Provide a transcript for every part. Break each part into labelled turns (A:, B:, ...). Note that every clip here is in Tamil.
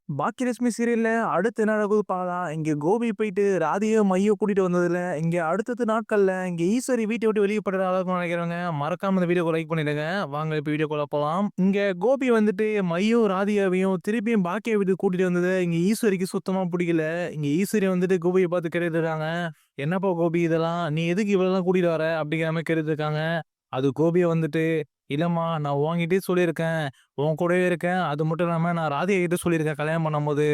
A: பாக்கியலட்சுமி சீரியல்ல அடுத்து என்ன நடக்குது பார்க்கலாம். இங்க கோபி போயிட்டு ராதிகா, மையோ கூட்டிட்டு வந்ததுல, இங்க அடுத்தடுத்த நாட்கள்ல இங்க ஈஸ்வரி வீட்ட விட்டு வெளிய போற அளவுக்கு நினைக்கிறவங்க, மறக்காம இந்த வீடியோக்கு லைக் பண்ணிடுங்க. வாங்க இப்ப வீடியோக்குள்ள போலாம். இங்க கோபி வந்துட்டு மையும், ராதிகாவையும் திருப்பியும் பாக்கியா வீட்டுக்கு கூட்டிட்டு வந்தது இங்க ஈஸ்வரிக்கு சுத்தமா புடிக்கல. இங்க ஈஸ்வரி வந்துட்டு கோபிய பார்த்து கேட்டுட்டு இருக்காங்க. "என்னப்பா கோபி இதெல்லாம்? நீ எதுக்கு இவளலாம் கூட்டிட்டு வர?" அப்படிங்கிற மாரி கேட்டுட்டு இருக்காங்க. அது கோபிய வந்துட்டு, "இல்லம்மா நான் உன்கிட்டயே சொல்லியிருக்கேன். உன் கூடவே இருக்கேன். அது மட்டும் இல்லாம நான் ராதிகா கிட்ட சொல்லியிருக்கேன் கல்யாணம் பண்ணும்போது.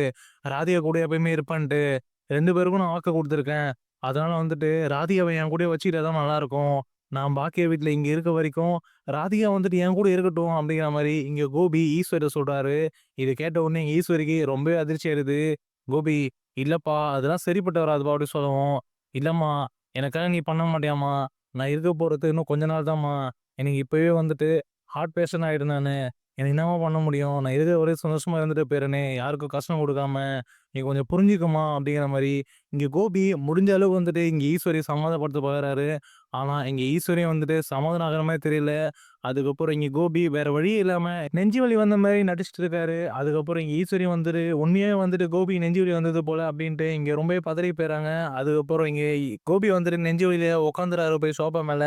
A: ராதிகா கூட எப்பயுமே இருப்பேன்ட்டு. 2 பேருக்கும் நான் வாக்கு குடுத்துருக்கேன். அதனால வந்துட்டு ராதிகாவ என் கூடயே வச்சுக்கிட்டா தான் நல்லாருக்கும். நான் பாக்கியா வீட்ல இங்க இருக்க வரைக்கும், ராதிகா வந்துட்டு என் கூட இருக்கட்டும்." அப்படிங்கிற மாரி இங்க கோபி ஈஸ்வரிட்ட சொல்றாரு. இத கேட்ட உடனே ஈஸ்வரிக்கு ரொம்பவே அதிர்ச்சி ஆயிடுது. கோபி, "இல்லப்பா அதெல்லாம் சரிப்பட்டு வராதுப்பா" அப்படி சொல்லவும், "இல்லம்மா எனக்காக நீ பண்ண மாட்டியாம்மா? நான் இருக்க போறது இன்னும் கொஞ்ச நாள் தாம்மா. எனக்கு இப்பவே வந்துட்டு ஹார்ட் பேஷண்ட் ஆயிட்டேன் நானு. எனக்கு என்னம்மா பண்ண முடியும்? நான் இருக்கிற வரையும் சந்தோஷமா இருந்துட்டு போயிறேனே! யாருக்கும் கஷ்டம் குடுக்காம. நீ கொஞ்சம் புரிஞ்சுக்கம்மா" அப்படிங்கிற மாரி, இங்க கோபி முடிஞ்ச அளவுக்கு வந்துட்டு இங்க ஈஸ்வரிய சமாதானப்படுத்த பாக்குறாரு. ஆனா, இங்க ஈஸ்வரியும் வந்துட்டு சமாதானம் ஆகுற மாரி தெரியல. அதுக்கப்புறம் இங்க கோபி வேற வழியே இல்லாம நெஞ்சு வலி வந்த மாரி நடிச்சுட்டு இருக்காரு. அதுக்கப்புறம் இங்க ஈஸ்வரியும் வந்துட்டு உண்மையாவே வந்துட்டு கோபிக்கு நெஞ்சு வலி வந்தது போல அப்டின்ட்டு இங்க ரொம்பவே பதறி போயிறாங்க. அதுக்கப்புறம் இங்க கோபி வந்துட்டு நெஞ்சு வலியில உட்காந்துறாரு போய் சோஃபா மேல.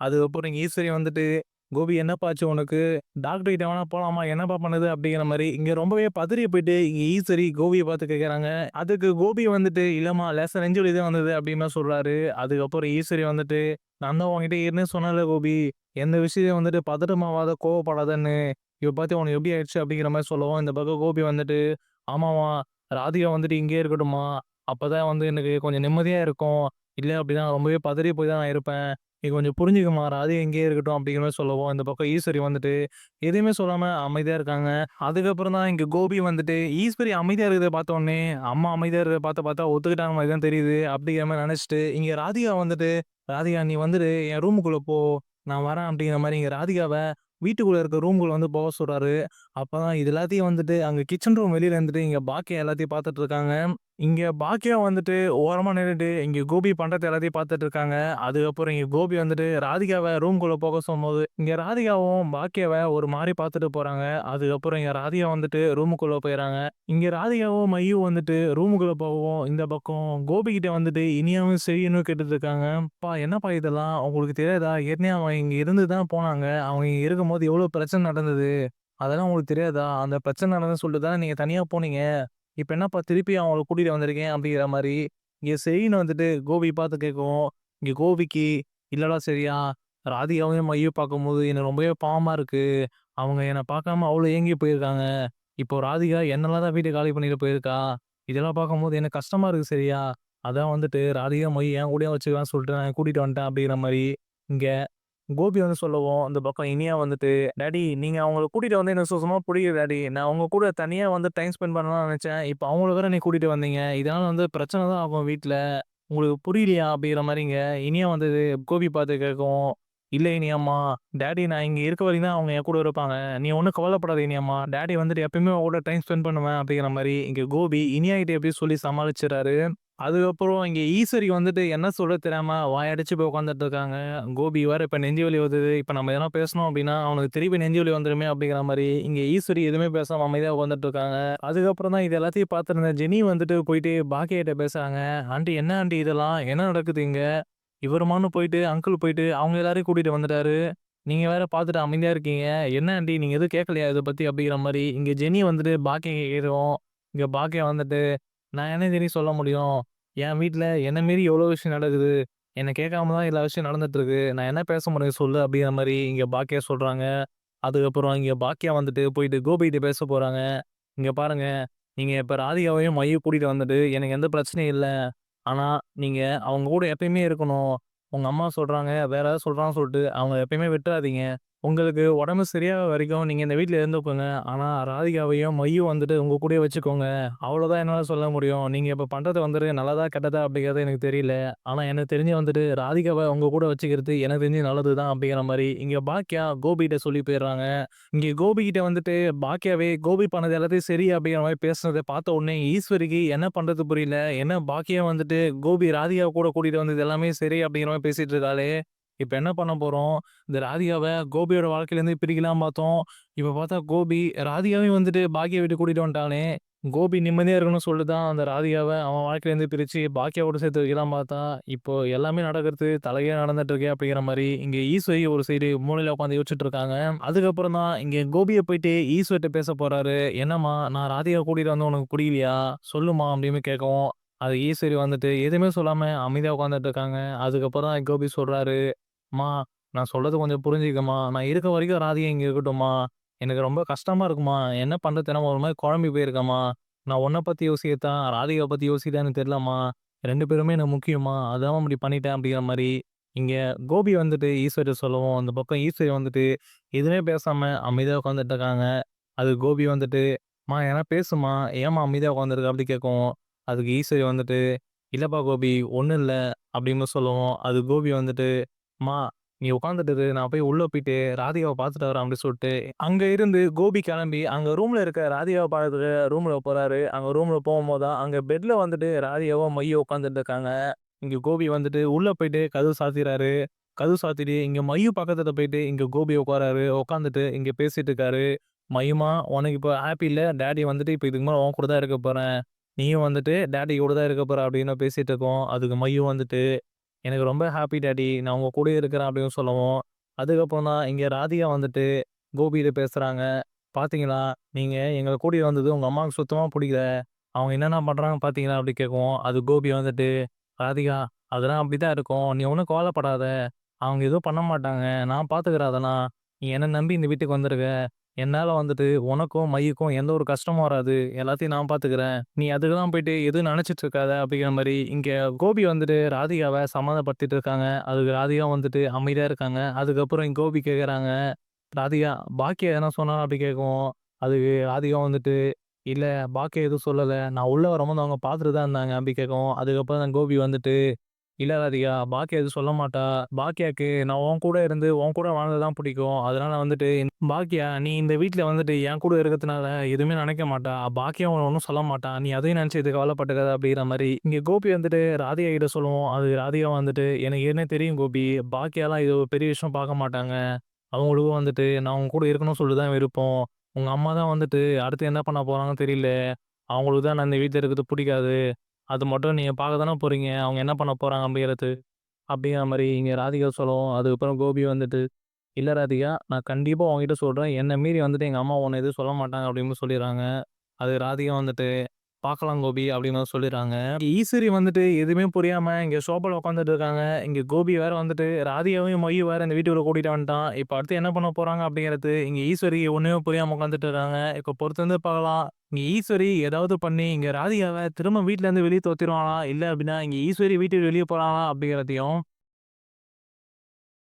A: அதுக்கப்புறம் இங்க ஈஸ்வரி வந்துட்டு, "கோபி என்னப்பா ஆச்சு உனக்கு? டாக்டர் கிட்ட வேணா போலாமா? என்னப்பா பண்ணுது?" அப்படிங்கிற மாரி இங்க ரொம்பவே பதறி போயிட்டு இங்க ஈஸ்வரி கோபிய பார்த்து கேட்கறாங்க. அதுக்கு கோபி வந்துட்டு, "இல்லம்மா லேசா நெஞ்சு வலி தான் வந்தது" அப்படின்னு மாரி சொல்றாரு. அதுக்கப்புறம் ஈஸ்வரி வந்துட்டு, "நான் தான் உன்கிட்ட ஏற்கனவே சொன்னேன்ல கோபி, எந்த விஷயம் வந்துட்டு பதட்டமாவாத, கோவப்படாதன்னு. இப்ப பாத்தியா உனக்கு எப்படி ஆயிடுச்சு?" அப்படிங்கிற மாரி சொல்லவும், இந்த பக்கம் கோபி வந்துட்டு, "ஆமாம்மா, ராதிகா வந்துட்டு இங்கேயே இருக்கட்டும்மா. அப்பதான் வந்து எனக்கு கொஞ்சம் நிம்மதியா இருக்கும். இல்ல அப்படின்னா ரொம்பவே பதறி போய் தான் நான் இருப்பேன். நீ கொஞ்சம் புரிஞ்சுக்கம்மா, ராதிகா இங்கேயே இருக்கட்டும்." அப்படிங்கிற மாரி சொல்லவும், இந்த பக்கம் ஈஸ்வரி வந்துட்டு எதுவுமே சொல்லாம அமைதியா இருக்காங்க. அதுக்கப்புறம் தான் இங்க கோபி வந்துட்டு ஈஸ்வரி அமைதியா இருக்கிறத பார்த்தோனே, அம்மா அமைதியா இருக்கிறத பார்த்தா ஒத்துக்கிட்டாங்க மாரி தான் தெரியுது. அப்படிங்கிற மாரி நெனச்சுட்டு, இங்க ராதிகா வந்துட்டு, "ராதிகா நீ வந்துட்டு என் ரூமுக்குள்ள போ. நான் வரேன்." அப்படிங்கிற மாரி இங்க ராதிகாவ வீட்டுக்குள்ள இருக்க ரூம்குள்ள வந்து போக சொல்றாரு. அப்பதான் இது எல்லாத்தையும் வந்துட்டு அங்க கிச்சன் ரூம் வெளியில இருந்துட்டு இங்க பாக்கியா எல்லாத்தையும் பார்த்துட்டு இருக்காங்க. இங்க பாக்கியா வந்துட்டு ஓரமா நின்னுட்டு இங்க கோபி பண்றது எல்லாத்தையும் பார்த்துட்டு இருக்காங்க. அதுக்கப்புறம் இங்க கோபி வந்துட்டு ராதிகாவ ரூம்குள்ள போக சொல்லும்போது, இங்க ராதிகாவும் பாக்கியாவ ஒரு மாரி பார்த்துட்டு போறாங்க. அதுக்கப்புறம் இங்க ராதிகா வந்துட்டு ரூமுக்குள்ள போயிறாங்க. இங்க ராதிகாவும், மையும் வந்துட்டு ரூமுக்குள்ள போகவும், இந்த பக்கம் கோபி கிட்ட வந்துட்டு இனியாவும் செய்யணும் கேட்டுட்டு இருக்காங்க. "அப்பா என்னப்பா இதெல்லாம்? உங்களுக்கு தெரியாதா? ஏற்கனவே அவங்க இங்க இருந்து தான் போனாங்க. அவங்க இங்க இருக்கும்போது எவ்வளோ பிரச்சனை நடந்தது. அதெல்லாம் உங்களுக்கு தெரியாதா? அந்த பிரச்சனை நடந்ததுன்னு சொல்லிட்டு தானே நீங்க தனியா போனீங்க. இப்ப என்னப்பா திருப்பி அவங்கள கூட்டிட்டு வந்திருக்கேன்." அப்படிங்கிற மாரி இங்க செரின்னு வந்துட்டு கோபி பார்த்து கேட்கவும், இங்க கோபிக்கு இல்லடா சரியா, ராதிகாவையும் மையும் பார்க்கும்போது எனக்கு ரொம்பவே பாவமா இருக்கு. அவங்க என்ன பார்க்காம அவ்வளோ ஏங்கி போயிருக்காங்க. இப்போ ராதிகா என்னலாம் தான் வீட்ட காலி பண்ணிட்டு போயிருக்கா. இதெல்லாம் பார்க்கும்போது எனக்கு கஷ்டமா இருக்கு சரியா. அதான் வந்துட்டு ராதிகா, மை என் கூடயே வச்சுக்கலாம்னு சொல்லிட்டு நான் கூட்டிட்டு வந்துட்டேன் அப்படிங்கிற மாரி இங்க கோபி வந்து சொல்லவும், இந்த பக்கம் இனியா வந்துட்டு, "டாடி நீங்க அவங்கள கூட்டிட்டு வந்து எனக்கு சுத்தமா புடிக்கல டாடி. நான் அவங்க கூட தனியா வந்து டைம் ஸ்பெண்ட் பண்ணலாம்னு நெனச்சேன். இப்ப அவங்கள வேற நீ கூட்டிட்டு வந்தீங்க. இதனால வந்து பிரச்சனை தான் ஆகும் வீட்ல. உங்களுக்கு புரியலையா?" அப்படிங்கிற மாரிங்க இனியா வந்து கோபி பார்த்து கேட்கவும், "இல்ல இனியாம்மா, டாடி நான் இங்க இருக்க வரைக்கும் தான் அவங்க என் கூட இருப்பாங்க. நீ ஒண்ணும் கவலைப்படாத இனியாம்மா. டாடி வந்துட்டு எப்பயுமே உன் கூட டைம் ஸ்பெண்ட் பண்ணுவேன்." அப்படிங்கிற மாரி இங்க கோபி இனியா கிட்ட எப்படியோ சொல்லி சமாளிச்சுறாரு. அதுக்கப்புறம் இங்க ஈஸ்வரிக்கு வந்துட்டு என்ன சொல்றது தெரியாம வாயடைச்சு போய் உட்கார்ந்துட்டு இருக்காங்க. கோபி வேற இப்ப நெஞ்சு வலி வருது. இப்ப நம்ம எதனா பேசணும் அப்டின்னா, அவனுக்கு திருப்பி நெஞ்சு வலி வந்துருமே அப்டிங்கிற மாரி, இங்க ஈஸ்வரி எதுவுமே பேசாம அமைதியா உட்கார்ந்துட்டு இருக்காங்க. அதுக்கப்புறம் தான் இது எல்லாத்தையும் பார்த்திருந்த ஜெனி வந்துட்டு போயிட்டு பாக்கியா கிட்ட பேசுறாங்க. "ஆண்டி என்ன ஆண்டி இதெல்லாம்? என்ன நடக்குது இங்க? இவருமான்னு போயிட்டு அங்கிள் போயிட்டு அவங்க எல்லாரையும் கூட்டிட்டு வந்துட்டாரு. நீங்க வேற பார்த்துட்டு அமைதியா இருக்கீங்க. என்ன ஆண்டி நீங்க எதுவும் கேட்கலையா இத பத்தி?" அப்டிங்கிற மாரி இங்க ஜெனி வந்துட்டு பாக்கியா கேட்கவும், இங்க பாக்கியா வந்துட்டு, "நான் என்ன ஜெனி சொல்ல முடியும்? என் வீட்ல என்ன மீறி எவ்வளோ விஷயம் நடக்குது. என்ன கேட்காம தான் எல்லா விஷயம் நடந்துட்டு இருக்கு. நான் என்ன பேச முடியும் சொல்லு?" அப்படிங்கிற மாரி இங்க பாக்கியா சொல்றாங்க. அதுக்கப்புறம் இங்க பாக்கியா வந்துட்டு போயிட்டு கோபிகிட்ட பேச போறாங்க. "இங்க பாருங்க, நீங்க இப்ப ராதிகாவையும், மையும் கூட்டிட்டு வந்துட்டு எனக்கு எந்த பிரச்சனையும் இல்ல. ஆனா, நீங்க அவங்க கூட எப்பயுமே இருக்கணும். உங்க அம்மா சொல்றாங்க, வேற ஏதாவது சொல்றாங்கன்னு சொல்லிட்டு அவங்கள எப்பயுமே விட்டுறாதீங்க. உங்களுக்கு உடம்பு சரியாகுற வரைக்கும் நீங்க இந்த வீட்ல இருந்துக்கோங்க. ஆனா, ராதிகாவையும், மையும் வந்துட்டு உங்க கூடயே வச்சுக்கோங்க. அவ்வளோதான் என்னால சொல்ல முடியும். நீங்க இப்ப பண்றது வந்துட்டு நல்லதா, கெட்டதா அப்படிங்கிறது எனக்கு தெரியல. ஆனா எனக்கு தெரிஞ்சு வந்துட்டு ராதிகாவ உங்க கூட வச்சுக்கிறது எனக்கு தெரிஞ்சு நல்லது தான்." அப்படிங்கிற மாரி இங்க பாக்கியா கோபிகிட்ட சொல்லி போயிடுறாங்க. இங்க கோபிகிட்ட வந்துட்டு பாக்கியாவே கோபி பண்ணது எல்லாத்தையும் சரி அப்படிங்கிற மாரி பேசுனத பார்த்த உடனே ஈஸ்வரிக்கு என்ன பண்றது புரியல. என்ன பாக்கியா வந்துட்டு கோபி ராதிகாவ கூட கூட்டிட்டு வந்தது எல்லாமே சரி அப்படிங்கிற மாரி பேசிட்டு இருக்காளே. இப்ப என்ன பண்ண போறோம்? இந்த ராதிகாவ கோபியோட வாழ்க்கையிலேருந்து பிரிக்கலாம் பார்த்தோம். இப்ப பார்த்தா கோபி ராதிகாவையும் வந்துட்டு பாக்கியா வீட்டுக்கு கூட்டிட்டு வந்துட்டானே. கோபி நிம்மதியா இருக்கணும்னு சொல்லிட்டு தான் அந்த ராதிகாவ அவன் வாழ்க்கையிலேருந்து பிரிச்சு பாக்கியாவோட சேர்த்து வைக்கலாம் பார்த்தா, இப்போ எல்லாமே நடக்கிறது தலைகீழா நடந்துட்டு இருக்கே அப்படிங்கிற மாரி இங்க ஈஸ்வரி ஒரு சைடு மூலையில உட்காந்து யோசிச்சுட்டு இருக்காங்க. அதுக்கப்புறம் தான் இங்க கோபிய போயிட்டு ஈஸ்வரிட்ட பேச போறாரு. "என்னம்மா நான் ராதிகாவ கூட்டிட்டு வந்தது உனக்கு புடிக்கலையா? சொல்லுமா" அப்படின்னு கேட்கவும், அது ஈஸ்வரி வந்துட்டு எதுவுமே சொல்லாம அமைதியா உட்காந்துட்டு இருக்காங்க. அதுக்கப்புறம் தான் கோபி சொல்றாரு, "அம்மா நான் சொல்றத கொஞ்சம் புரிஞ்சுக்கம்மா. நான் இருக்க வரைக்கும் ராதிகா இங்க இருக்கட்டும்மா. எனக்கு ரொம்ப கஷ்டமா இருக்கும்மா. என்ன பண்றது தெரியாம ஒரு மாரி குழம்பி போயிருக்கேன்ம்மா. நான் உன்ன பத்தி யோசிக்கத்தான், ராதிகாவ பத்தி யோசிக்கத்தான்னு எனக்கு தெரியலம்மா. 2 பேருமே எனக்கு முக்கியம்மா. அதான் இப்படி பண்ணிட்டேன்." அப்படிங்கிற மாரி இங்க கோபி வந்துட்டு ஈஸ்வரிட்ட சொல்லவும், அந்த பக்கம் ஈஸ்வரி வந்துட்டு எதுவுமே பேசாம அமைதியா உட்காந்துட்டு இருக்காங்க. அது கோபி வந்துட்டு, "அம்மா எதனா பேசும்மா. ஏம்மா அமைதியா உட்காந்துருக்க?" அப்படி கேட்கவும், அதுக்கு ஈஸ்வரி வந்துட்டு, "இல்லப்பா கோபி ஒண்ணும் இல்ல." அப்படின்னு சொல்லவும், அது கோபி வந்துட்டு, "அம்மா நீ உட்காந்துட்டு இரு. நான் போய் உள்ள போயிட்டு ராதிகாவ பார்த்துட்டு வரேன்." அப்படி சொல்லிட்டு, அங்க இருந்து கோபி கிளம்பி அங்க ரூம்ல இருக்க ராதிகாவ பார்க்கறதுக்கு ரூம்ல போறாரு. அங்க ரூம்ல போகும்போது தான், அங்க பெட்ல வந்துட்டு ராதிகாவும், மையும் உட்காந்துட்டு இருக்காங்க. இங்க கோபி வந்துட்டு உள்ள போயிட்டு கதவு சாத்திறாரு. கதவு சாத்திட்டு இங்க மயு பக்கத்துல போயிட்டு இங்க கோபி உட்காராரு. உட்காந்துட்டு இங்க பேசிட்டு இருக்காரு. "மயுமா உனக்கு இப்போ ஹாப்பி இல்ல? டாடி வந்துட்டு இப்ப இதுக்கு மேல உன் கூட தான் இருக்க போறேன். நீயும் வந்துட்டு டாடி கூட தான் இருக்க போற." அப்படின்னு பேசிட்டு இருக்கோம். அதுக்கு மயு வந்துட்டு, "எனக்கு ரொம்ப ஹாப்பி டாடி. நான் உங்க கூடயே இருக்கிறேன்." அப்படின்னு சொல்லவும், அதுக்கப்புறம் தான் இங்க ராதிகா வந்துட்டு கோபிட்ட பேசுறாங்க. "பாத்தீங்களா? நீங்க எங்கள கூட்டிட்டு வந்தது உங்க அம்மாவுக்கு சுத்தமா புடிக்கல. அவங்க என்னென்ன பண்றாங்க பாத்தீங்களா?" அப்படி கேட்கவும், அது கோபி வந்துட்டு, "ராதிகா அதெல்லாம் அப்படித்தான் இருக்கும். நீ ஒண்ணும் கவலைப்படாத. அவங்க எதுவும் பண்ண மாட்டாங்க. நான் பாத்துக்கிறேன் அதெல்லாம். நீ என்ன நம்பி இந்த வீட்டுக்கு வந்திருக்க. என்னால வந்துட்டு உனக்கும், மையுக்கும் எந்த ஒரு கஷ்டமும் வராது. எல்லாத்தையும் நான் பாத்துக்கிறேன். நீ அதுக்கெல்லாம் போயிட்டு எதுவும் நெனச்சிட்டு இருக்காத." அப்படிங்கிற மாரி இங்க கோபி வந்துட்டு ராதிகாவ சமாதானப்படுத்திட்டு இருக்காங்க. அதுக்கு ராதிகா வந்துட்டு அமைதியா இருக்காங்க. அதுக்கப்புறம் இங்க கோபி கேட்கறாங்க, "ராதிகா பாக்கியா எதனா சொன்னாளா?" அப்படி கேட்கவும், அதுக்கு ராதிகா வந்துட்டு, "இல்ல பாக்கியா எதுவும் சொல்லல. நான் உள்ள வரும்போது அவங்க பாத்துட்டு தான் இருந்தாங்க." அப்படி கேட்கவும், அதுக்கப்புறம் தான் கோபி வந்துட்டு, "இல்ல ராதிகா, பாக்கியா எதுவும் சொல்ல மாட்டா. பாக்கியாக்கு நான் உன் கூட இருந்து, உன் கூட வாழ்ந்தது தான் பிடிக்கும். அதனால வந்துட்டு பாக்கியா நீ இந்த வீட்ல வந்துட்டு என் கூட இருக்கிறதுனால எதுவுமே நினைக்க மாட்டா. பாக்கியா உன்ன ஒண்ணும் சொல்ல மாட்டா. நீ அதையும் நினைச்சு எதுக்கு கவலைப்பட்டுக்காத." அப்படிங்கிற மாரி இங்க கோபி வந்துட்டு ராதிகா கிட்ட சொல்லுவோம். அது ராதிகா வந்துட்டு, "எனக்கு ஏற்கனவே தெரியும் கோபி. பாக்கியாலாம் இது ஒரு பெரிய விஷயம் பார்க்க மாட்டாங்க. அவங்களுக்கும் வந்துட்டு நான் உங்க கூட இருக்கணும்னு சொல்லிட்டு தான் விருப்பம். உங்க அம்மா தான் வந்துட்டு அடுத்து என்ன பண்ண போறாங்கன்னு தெரியல. அவங்களுக்கு தான் நான் இந்த வீட்ல இருக்கிறது பிடிக்காது. அது மட்டும் நீங்க பார்க்க தானே போறீங்க. அவங்க என்ன பண்ண போறாங்க அப்படிங்கிறது." அப்படிங்கிற மாரி இங்க ராதிகா சொல்லவும், அதுக்கப்புறம் கோபி வந்துட்டு, "இல்ல ராதிகா, நான் கண்டிப்பா உன்கிட்ட சொல்றேன். என்ன மீறி வந்துட்டு எங்க அம்மா உன்ன எதுவும் சொல்ல மாட்டாங்க." அப்படின்னு சொல்லிர்றாங்க. அது ராதிகா வந்துட்டு, "பார்க்கலாம் கோபி." அப்படின்னு சொல்லிர்றாங்க. ஈஸ்வரி வந்துட்டு எதுவுமே புரியாம இங்க சோபால உட்காந்துட்டு இருக்காங்க. இங்க கோபி வேற வந்துட்டு ராதிகாவையும், மொய்யும் வேற இந்த வீட்டுக்குள்ள கூட்டிட்டு வந்துட்டான். இப்ப அடுத்து என்ன பண்ண போறாங்க அப்படிங்கிறது இங்க ஈஸ்வரி ஒண்ணுமே புரியாம உட்காந்துட்டு இருக்காங்க. இப்ப பொறுத்திருந்து பார்க்கலாம். இங்க ஈஸ்வரி ஏதாவது பண்ணி இங்க ராதிகாவ திரும்ப வீட்ல இருந்து வெளிய தொரத்திருவாங்களா? இல்ல அப்படின்னா இங்க ஈஸ்வரி வீட்டுக்கு வெளிய போறாங்களா? அப்படிங்கிறதையும்